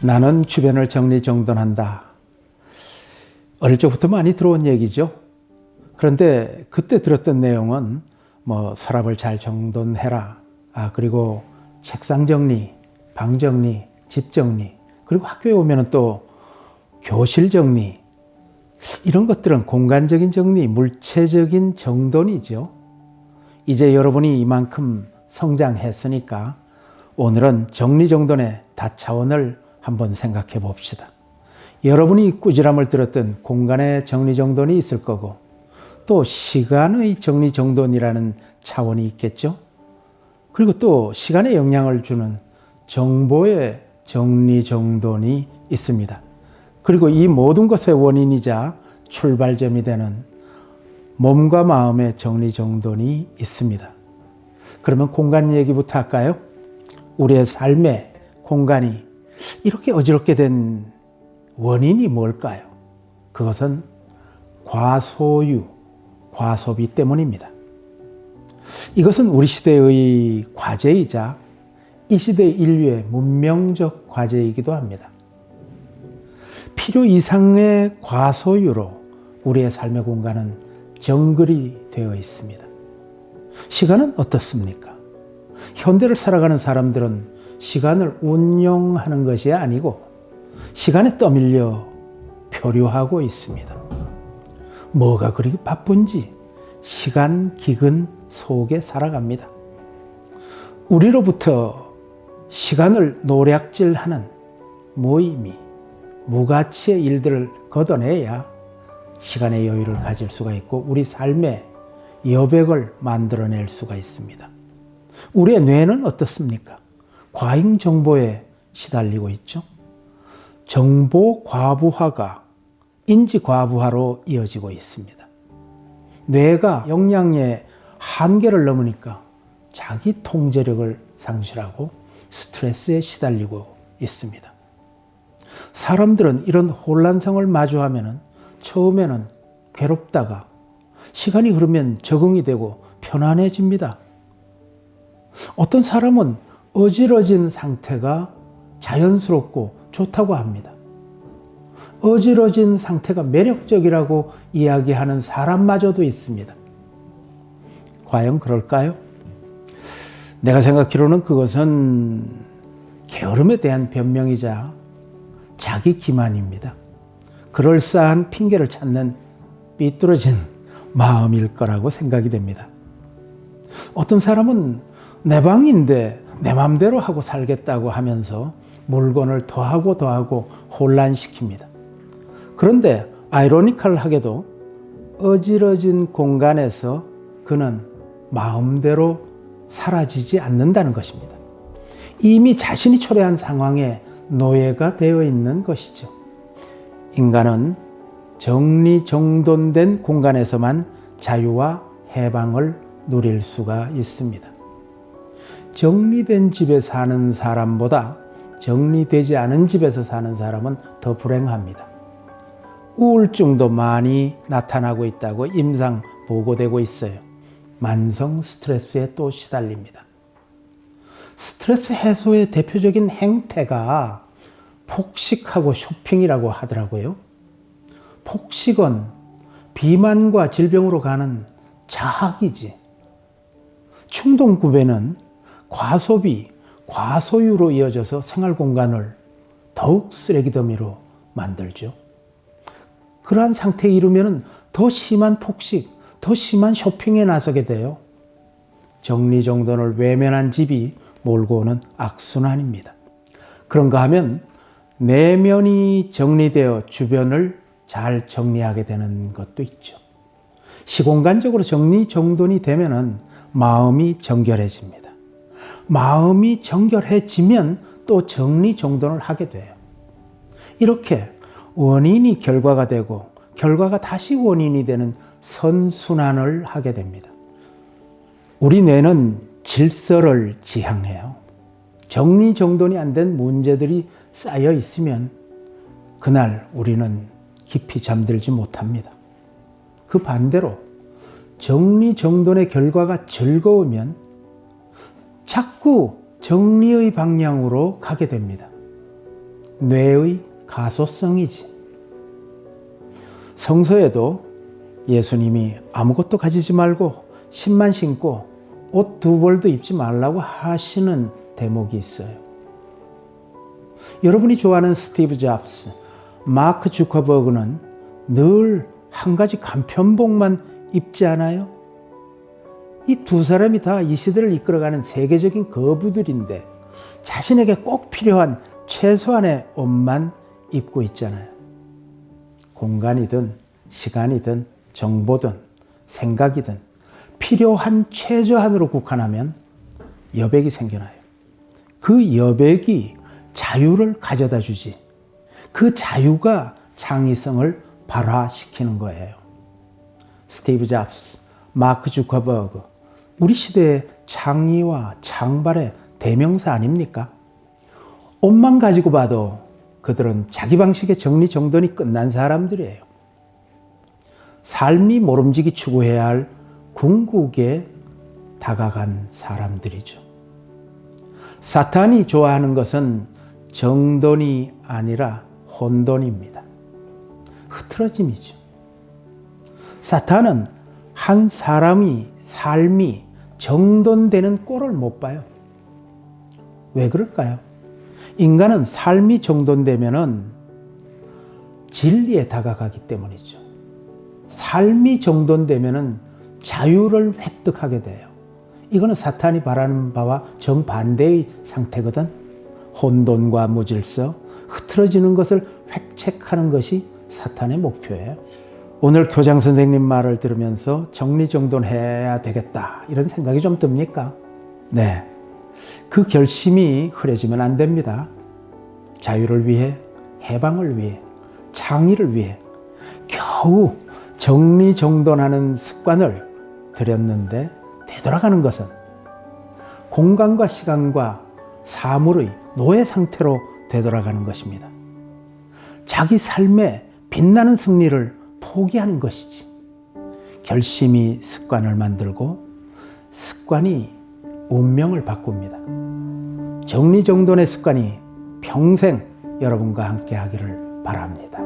나는 주변을 정리정돈한다. 어릴 적부터 많이 들어온 얘기죠. 그런데 그때 들었던 내용은 서랍을 잘 정돈해라. 그리고 책상 정리, 방 정리, 집 정리, 그리고 학교에 오면 또 교실 정리. 이런 것들은 공간적인 정리, 물체적인 정돈이죠. 이제 여러분이 이만큼 성장했으니까 오늘은 정리정돈의 다차원을 한번 생각해 봅시다. 여러분이 꾸지람을 들었던 공간의 정리정돈이 있을 거고 또 시간의 정리정돈이라는 차원이 있겠죠. 그리고 또 시간에 영향을 주는 정보의 정리정돈이 있습니다. 그리고 이 모든 것의 원인이자 출발점이 되는 몸과 마음의 정리정돈이 있습니다. 그러면 공간 얘기부터 할까요? 우리의 삶의 공간이 이렇게 어지럽게 된 원인이 뭘까요? 그것은 과소유, 과소비 때문입니다. 이것은 우리 시대의 과제이자 이 시대 인류의 문명적 과제이기도 합니다. 필요 이상의 과소유로 우리의 삶의 공간은 정글이 되어 있습니다. 시간은 어떻습니까? 현대를 살아가는 사람들은 시간을 운용하는 것이 아니고 시간에 떠밀려 표류하고 있습니다. 뭐가 그렇게 바쁜지 시간 기근 속에 살아갑니다. 우리로부터 시간을 노략질하는 무의미, 무가치의 일들을 걷어내야 시간의 여유를 가질 수가 있고 우리 삶의 여백을 만들어낼 수가 있습니다. 우리의 뇌는 어떻습니까? 과잉 정보에 시달리고 있죠. 정보 과부하가 인지 과부하로 이어지고 있습니다. 뇌가 역량의 한계를 넘으니까 자기 통제력을 상실하고 스트레스에 시달리고 있습니다. 사람들은 이런 혼란성을 마주하면 처음에는 괴롭다가 시간이 흐르면 적응이 되고 편안해집니다. 어떤 사람은 어지러진 상태가 자연스럽고 좋다고 합니다. 어지러진 상태가 매력적이라고 이야기하는 사람마저도 있습니다. 과연 그럴까요? 내가 생각하기로는 그것은 게으름에 대한 변명이자 자기 기만입니다. 그럴싸한 핑계를 찾는 삐뚤어진 마음일 거라고 생각이 됩니다. 어떤 사람은 내 방인데 내 맘대로 하고 살겠다고 하면서 물건을 더하고 혼란시킵니다. 그런데 아이러니컬하게도 어지러진 공간에서 그는 마음대로 사라지지 않는다는 것입니다. 이미 자신이 초래한 상황에 노예가 되어 있는 것이죠. 인간은 정리정돈된 공간에서만 자유와 해방을 누릴 수가 있습니다. 정리된 집에 사는 사람보다 정리되지 않은 집에서 사는 사람은 더 불행합니다. 우울증도 많이 나타나고 있다고 임상 보고되고 있어요. 만성 스트레스에 또 시달립니다. 스트레스 해소의 대표적인 행태가 폭식하고 쇼핑이라고 하더라고요. 폭식은 비만과 질병으로 가는 자학이지. 충동구매는 과소비, 과소유로 이어져서 생활공간을 더욱 쓰레기 더미로 만들죠. 그러한 상태에 이르면 더 심한 폭식, 더 심한 쇼핑에 나서게 돼요. 정리정돈을 외면한 집이 몰고 오는 악순환입니다. 그런가 하면 내면이 정리되어 주변을 잘 정리하게 되는 것도 있죠. 시공간적으로 정리정돈이 되면은 마음이 정결해집니다. 마음이 정결해지면 또 정리정돈을 하게 돼요. 이렇게 원인이 결과가 되고 결과가 다시 원인이 되는 선순환을 하게 됩니다. 우리 뇌는 질서를 지향해요. 정리정돈이 안 된 문제들이 쌓여 있으면 그날 우리는 깊이 잠들지 못합니다. 그 반대로 정리정돈의 결과가 즐거우면 자꾸 정리의 방향으로 가게 됩니다. 뇌의 가소성이지. 성서에도 예수님이 아무것도 가지지 말고 신만 신고 옷 두 벌도 입지 말라고 하시는 대목이 있어요. 여러분이 좋아하는 스티브 잡스, 마크 주커버그는 늘 한 가지 간편복만 입지 않아요? 이 두 사람이 다 이 시대를 이끌어가는 세계적인 거부들인데 자신에게 꼭 필요한 최소한의 옷만 입고 있잖아요. 공간이든 시간이든 정보든 생각이든 필요한 최저한으로 국한하면 여백이 생겨나요. 그 여백이 자유를 가져다 주지. 그 자유가 창의성을 발화시키는 거예요. 스티브 잡스, 마크 주커버그, 우리 시대의 창의와 창발의 대명사 아닙니까? 옷만 가지고 봐도 그들은 자기 방식의 정리정돈이 끝난 사람들이에요. 삶이 모름지기 추구해야 할 궁극에 다가간 사람들이죠. 사탄이 좋아하는 것은 정돈이 아니라 혼돈입니다. 흐트러짐이죠. 사탄은 한 사람이 삶이 정돈되는 꼴을 못 봐요. 왜 그럴까요? 인간은 삶이 정돈되면은 진리에 다가가기 때문이죠. 삶이 정돈되면은 자유를 획득하게 돼요. 이거는 사탄이 바라는 바와 정반대의 상태거든. 혼돈과 무질서, 흐트러지는 것을 획책하는 것이 사탄의 목표예요. 오늘 교장 선생님 말을 들으면서 정리정돈해야 되겠다 이런 생각이 좀 듭니까? 네, 그 결심이 흐려지면 안 됩니다. 자유를 위해, 해방을 위해, 창의를 위해 겨우 정리정돈하는 습관을 들였는데 되돌아가는 것은 공간과 시간과 사물의 노예 상태로 되돌아가는 것입니다. 자기 삶에 빛나는 승리를 포기하는 것이지. 결심이 습관을 만들고 습관이 운명을 바꿉니다. 정리정돈의 습관이 평생 여러분과 함께 하기를 바랍니다.